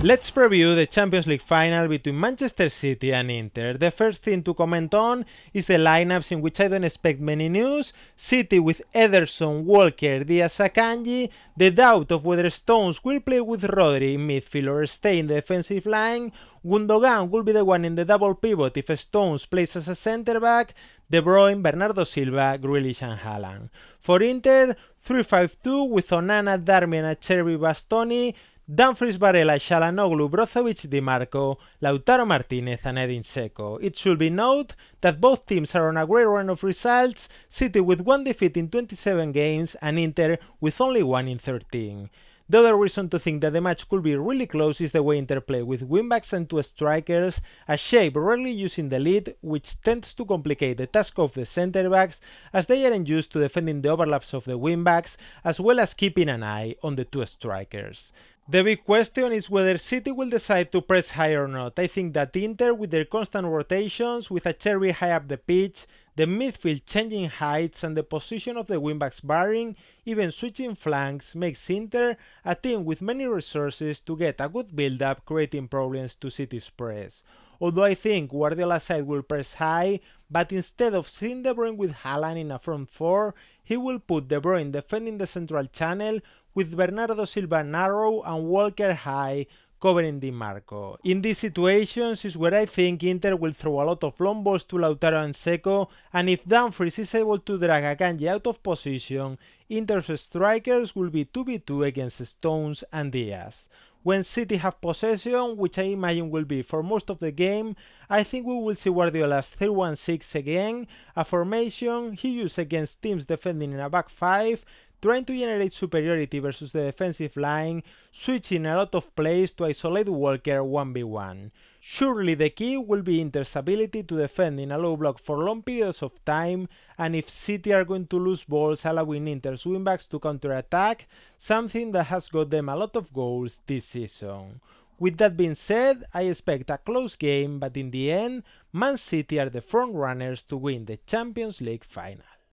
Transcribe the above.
Let's preview the Champions League final between Manchester City and Inter. The first thing to comment on is the lineups, in which I don't expect many news. City with Ederson, Walker, Diaz, Akanji. The doubt of whether Stones will play with Rodri in midfield or stay in the defensive line. Gundogan will be the one in the double pivot if Stones plays as a centre back. De Bruyne, Bernardo Silva, Grealish and Haaland. For Inter, 3-5-2 with Onana, Darmian, Acerbi, Bastoni, Dumfries, Varela, Çalhanoğlu, Brozovic, Di Marco, Lautaro Martinez and Edin Dzeko. It should be noted that both teams are on a great run of results, City with 1 defeat in 27 games and Inter with only 1 in 13. The other reason to think that the match could be really close is the way Inter play with wingbacks and 2 strikers, a shape rarely used in the league, which tends to complicate the task of the centre backs as they aren't used to defending the overlaps of the wingbacks as well as keeping an eye on the 2 strikers. The big question is whether City will decide to press high or not. I think that Inter, with their constant rotations, with Acerbi high up the pitch, the midfield changing heights and the position of the wingbacks varying, even switching flanks, makes Inter a team with many resources to get a good build-up, creating problems to City's press. Although I think Guardiola's side will press high, but instead of seeing De Bruyne with Haaland in a front 4, he will put De Bruyne defending the central channel, with Bernardo Silva narrow and Walker high, covering Di Marco. In these situations is where I think Inter will throw a lot of long balls to Lautaro and Dzeko, and if Dumfries is able to drag Akanji out of position, Inter's strikers will be 2v2 against Stones and Diaz. When City have possession, which I imagine will be for most of the game, I think we will see Guardiola's 3-1-6 again, a formation he used against teams defending in a back 5, trying to generate superiority versus the defensive line, switching a lot of plays to isolate Walker 1v1. Surely the key will be Inter's ability to defend in a low block for long periods of time, and if City are going to lose balls, allowing Inter's wingbacks to counter-attack, something that has got them a lot of goals this season. With that being said, I expect a close game, but in the end, Man City are the front runners to win the Champions League final.